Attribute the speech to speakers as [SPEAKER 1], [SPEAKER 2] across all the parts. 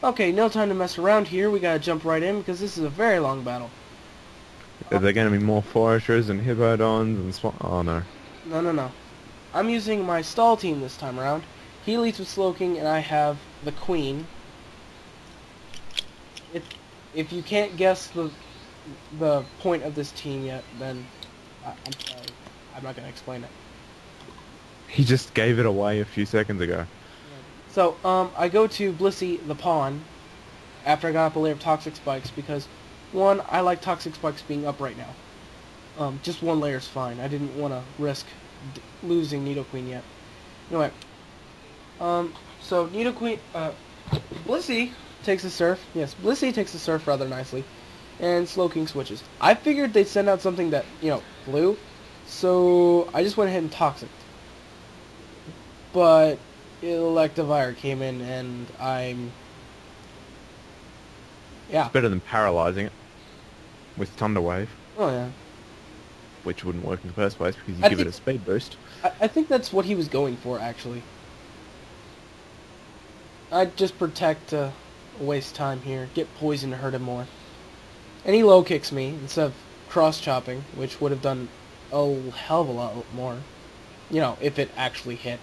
[SPEAKER 1] Okay, no time to mess around here. We gotta jump right in because this is a very long battle.
[SPEAKER 2] Are there going to be more foresters and hippodons and oh no.
[SPEAKER 1] No, no, no. I'm using my stall team this time around. He leads with Slowking, and I have the Queen. If if you can't guess the point of this team yet, then I'm sorry. I'm not gonna explain it.
[SPEAKER 2] He just gave it away a few seconds ago.
[SPEAKER 1] So, I go to Blissey the pawn after I got up a layer of Toxic Spikes because, one, I like Toxic Spikes being up right now. Just one layer is fine. I didn't want to risk losing Nidoqueen yet. Anyway, so Nidoqueen, Blissey takes a Surf. Yes, Blissey takes a Surf rather nicely, and Slowking switches. I figured they'd send out something that, flew, so I just went ahead and Toxic. But Electivire came in, and
[SPEAKER 2] It's
[SPEAKER 1] yeah.
[SPEAKER 2] better than paralyzing it with Thunder Wave,
[SPEAKER 1] Oh yeah.
[SPEAKER 2] which wouldn't work in the first place because you
[SPEAKER 1] I
[SPEAKER 2] give it
[SPEAKER 1] think
[SPEAKER 2] a speed boost.
[SPEAKER 1] I think that's what he was going for, actually. I'd just protect to waste time here, get poison to hurt him more. And he low kicks me instead of cross chopping, which would have done a hell of a lot more. If it actually hit.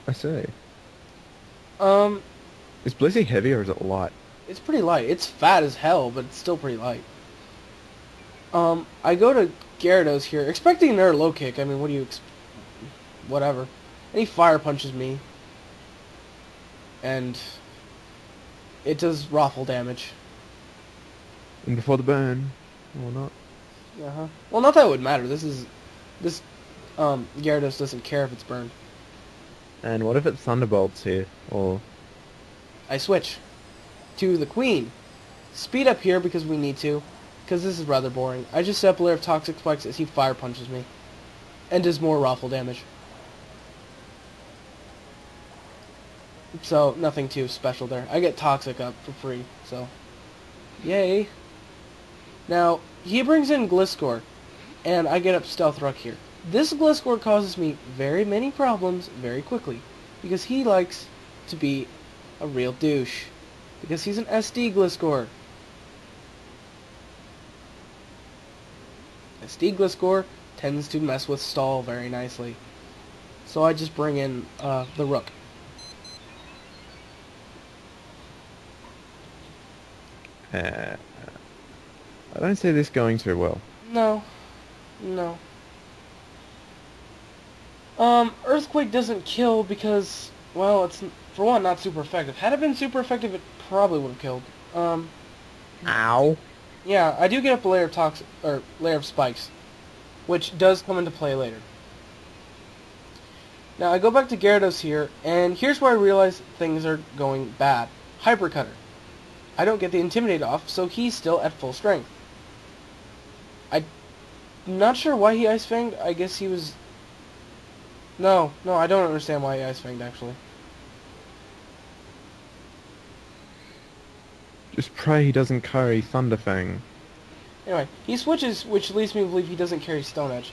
[SPEAKER 2] I see.
[SPEAKER 1] Um,
[SPEAKER 2] Is Blissey heavy or is it light?
[SPEAKER 1] it's pretty light. It's fat as hell, but it's still pretty light. I go to Gyarados here, expecting another low kick. I mean, what do you whatever. And he fire punches me, and it does raffle damage.
[SPEAKER 2] And before the burn, or not?
[SPEAKER 1] Uh-huh. Well, not that it would matter. This Gyarados doesn't care if it's burned.
[SPEAKER 2] And what if it thunderbolts here? Or
[SPEAKER 1] I switch to the Queen. Speed up here because we need to, because this is rather boring. I just set up a layer of Toxic Spikes as he fire punches me, and does more raffle damage. So, nothing too special there. I get Toxic up for free, so yay. Now, he brings in Gliscor, and I get up Stealth Rock here. This Gliscor causes me very many problems very quickly, because he likes to be a real douche. Because he's an SD Gliscor. SD Gliscor tends to mess with stall very nicely. So I just bring in the Rook.
[SPEAKER 2] I don't see this going too well.
[SPEAKER 1] No, no. Earthquake doesn't kill because, well, it's, for one, not super effective. Had it been super effective, it probably would have killed. Um,
[SPEAKER 2] Ow.
[SPEAKER 1] yeah, I do get up a layer of toxic, or layer of spikes, which does come into play later. Now, I go back to Gyarados here, and here's where I realize things are going bad. Hyper Cutter. I don't get the Intimidate off, so he's still at full strength. I'm not sure why he Ice Fanged. I guess he was... No, I don't understand why he Ice Fanged, actually.
[SPEAKER 2] Just pray he doesn't carry Thunderfang.
[SPEAKER 1] Anyway, he switches, which leads me to believe he doesn't carry Stone Edge.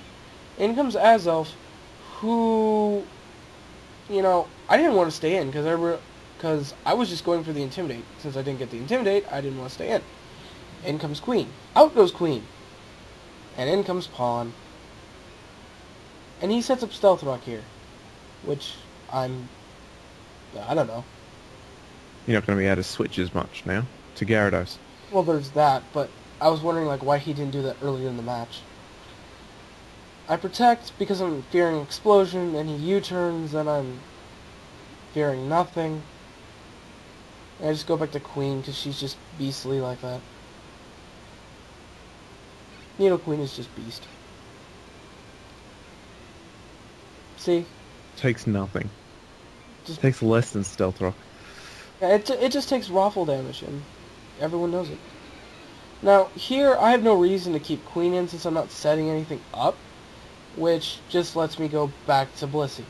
[SPEAKER 1] In comes Azelf, who, I didn't want to stay in because I was just going for the Intimidate. Since I didn't get the Intimidate, I didn't want to stay in. In comes Queen. Out goes Queen. And in comes Pawn. And he sets up Stealth Rock here, which I don't know.
[SPEAKER 2] You're not going to be able to switch as much now to Gyarados.
[SPEAKER 1] Well, there's that, but I was wondering why he didn't do that earlier in the match. I protect because I'm fearing explosion, and he U-turns, and I'm fearing nothing. And I just go back to Queen because she's just beastly like that. Queen is just beast. See?
[SPEAKER 2] Takes nothing.
[SPEAKER 1] Just
[SPEAKER 2] Takes less than Stealth Rock.
[SPEAKER 1] yeah, it just takes raffle damage, and everyone knows it. Now, here, I have no reason to keep Queen in since I'm not setting anything up, which just lets me go back to Blissey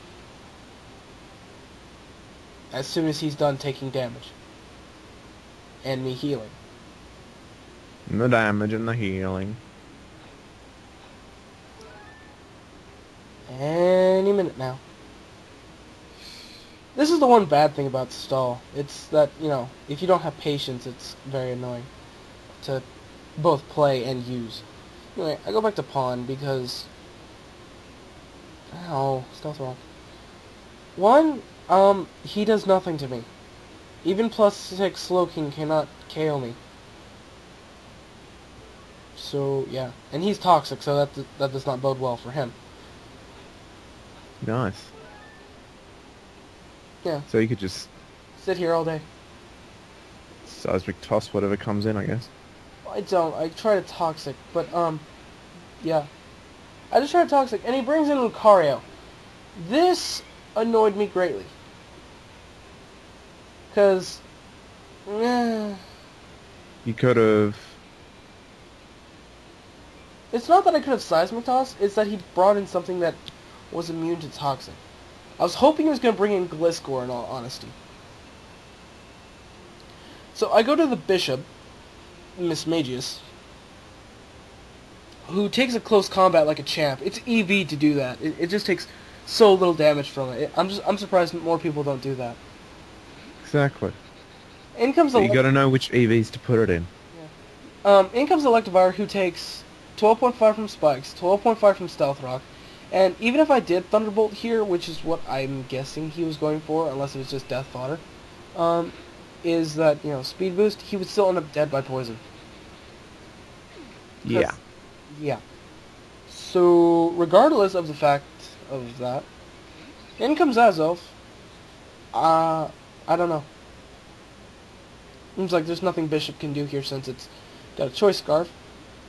[SPEAKER 1] as soon as he's done taking damage. And me healing.
[SPEAKER 2] And the damage and the healing.
[SPEAKER 1] Any minute now. This is the one bad thing about stall. It's that, you know, if you don't have patience, it's very annoying to both play and use. Anyway, I go back to pawn because... Ow, stealth rock. One, he does nothing to me. Even +6 Slow King cannot KO me. So, yeah. And he's toxic, so that does not bode well for him.
[SPEAKER 2] Nice.
[SPEAKER 1] Yeah.
[SPEAKER 2] So you could just
[SPEAKER 1] Sit here all day.
[SPEAKER 2] seismic toss whatever comes in, I guess.
[SPEAKER 1] I don't. I try to toxic, but, yeah. I just try to toxic, and he brings in Lucario. This annoyed me greatly. Because,
[SPEAKER 2] You could have...
[SPEAKER 1] it's not that I could have Seismic Toss, it's that he brought in something that was immune to Toxic. I was hoping he was going to bring in Gliscor, in all honesty. So I go to the Bishop, Miss Magius, who takes a close combat like a champ. It's EV to do that. It just takes so little damage from it. I'm surprised more people don't do that.
[SPEAKER 2] Exactly.
[SPEAKER 1] In comes
[SPEAKER 2] But
[SPEAKER 1] the
[SPEAKER 2] you gotta know which EVs to put it in.
[SPEAKER 1] in comes Electivire, who takes 12.5 from Spikes, 12.5 from Stealth Rock, and even if I did Thunderbolt here, which is what I'm guessing he was going for, unless it was just Death Fodder, is that, you know, Speed Boost, he would still end up dead by poison.
[SPEAKER 2] Yeah.
[SPEAKER 1] Yeah. So, regardless of the fact of that, in comes Azelf. I don't know. Seems like there's nothing Bishop can do here since it's got a Choice Scarf.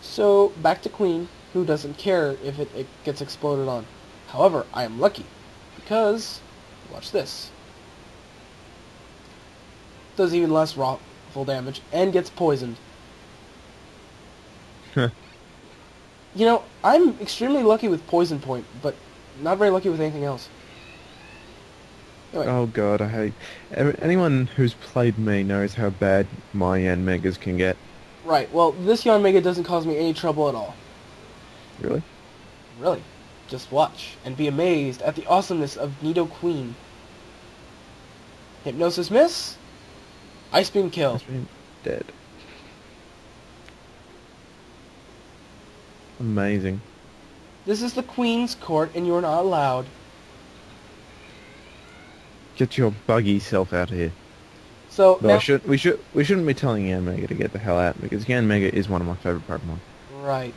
[SPEAKER 1] So, back to Queen, who doesn't care if it gets exploded on. However, I am lucky, because, watch this. Does even less full damage, and gets poisoned. You know, I'm extremely lucky with Poison Point, but not very lucky with anything else. Anyway.
[SPEAKER 2] Oh god, I hate... Anyone who's played me knows how bad my Yanmegas can get.
[SPEAKER 1] Right, well, this Yanmega doesn't cause me any trouble at all.
[SPEAKER 2] Really?
[SPEAKER 1] Really. Just watch, and be amazed at the awesomeness of Nidoqueen. Hypnosis miss? Ice Beam kill.
[SPEAKER 2] That's been dead. Amazing.
[SPEAKER 1] This is the Queen's court, and you're not allowed.
[SPEAKER 2] Get your buggy self out of here.
[SPEAKER 1] So,
[SPEAKER 2] Though
[SPEAKER 1] now...
[SPEAKER 2] we shouldn't be telling Yanmega to get the hell out, because Yanmega is one of my favourite Pokemon.
[SPEAKER 1] Right.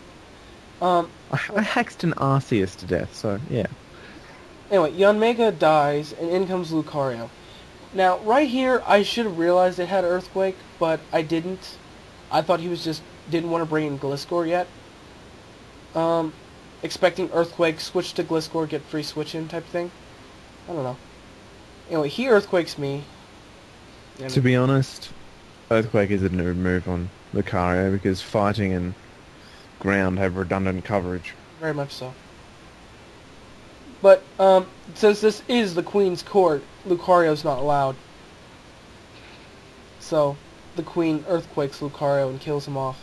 [SPEAKER 2] I hexed an Arceus to death, so yeah.
[SPEAKER 1] Anyway, Yanmega dies, and in comes Lucario. Now, right here, I should have realized it had Earthquake, but I didn't. I thought he was just didn't want to bring in Gliscor yet. Expecting Earthquake, switch to Gliscor, get free switch in type thing. I don't know. Anyway, he Earthquakes me.
[SPEAKER 2] To be honest, Earthquake is a new move on Lucario, because fighting and ground have redundant coverage.
[SPEAKER 1] Very much so. But, since this is the Queen's court, Lucario's not allowed. So, the Queen Earthquakes Lucario and kills him off.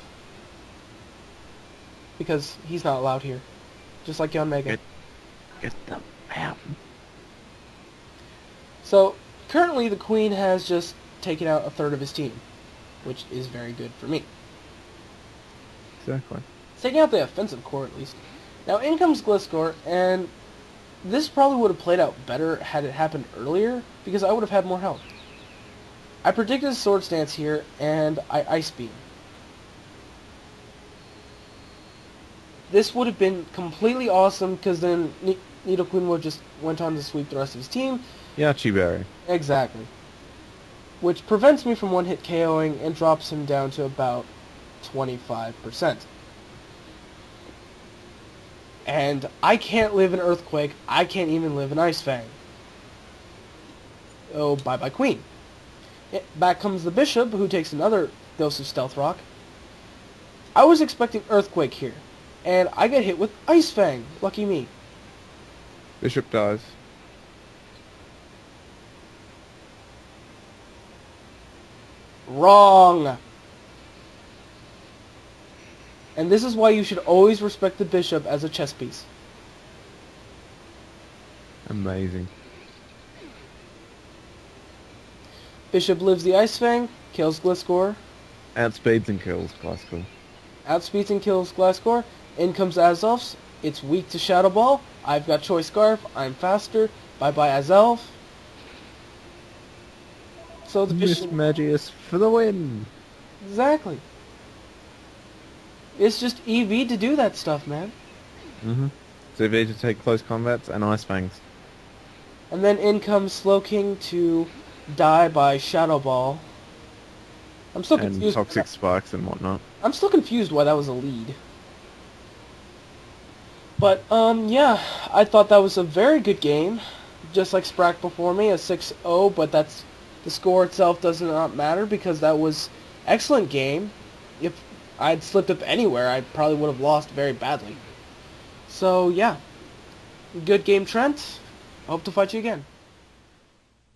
[SPEAKER 1] Because he's not allowed here. Just like Yanmega.
[SPEAKER 2] Get them out.
[SPEAKER 1] So, currently the Queen has just taken out a third of his team. Which is very good for me.
[SPEAKER 2] Exactly.
[SPEAKER 1] It's taking out the offensive core at least. Now in comes Gliscor, and this probably would have played out better had it happened earlier, because I would have had more health. I predicted a Sword Stance here, and I Ice Beam. This would have been completely awesome, because then Nidoqueen would just went on to sweep the rest of his team.
[SPEAKER 2] Yachi Berry.
[SPEAKER 1] Exactly. Which prevents me from one-hit KOing and drops him down to about 25%. And I can't live in Earthquake. I can't even live in Ice Fang. Oh, bye-bye Queen. Back comes the Bishop, who takes another dose of Stealth Rock. I was expecting Earthquake here, and I get hit with Ice Fang. Lucky me.
[SPEAKER 2] Bishop dies.
[SPEAKER 1] Wrong! And this is why you should always respect the Bishop as a chess piece.
[SPEAKER 2] Amazing.
[SPEAKER 1] Bishop lives the Ice Fang, kills Gliscor.
[SPEAKER 2] Outspeeds and kills Classical.
[SPEAKER 1] Outspeeds and kills Gliscor. In comes Azelf. It's weak to Shadow Ball. I've got Choice Scarf. I'm faster. Bye-bye Azelf. So the
[SPEAKER 2] Miss
[SPEAKER 1] Bishop...
[SPEAKER 2] Magius for the win!
[SPEAKER 1] Exactly. It's just EV to do that stuff, man.
[SPEAKER 2] Mm-hmm. So they to take close combats and Ice Fangs.
[SPEAKER 1] And then in comes Slowking to die by Shadow Ball. I'm still
[SPEAKER 2] And
[SPEAKER 1] confused.
[SPEAKER 2] Toxic Spikes and whatnot.
[SPEAKER 1] I'm still confused why that was a lead. But, yeah, I thought that was a very good game. Just like Sprack before me, a 6-0, but that's... The score itself does not matter because that was excellent game. If I'd slipped up anywhere, I probably would have lost very badly. So, yeah. Good game, Trent. I hope to fight you again.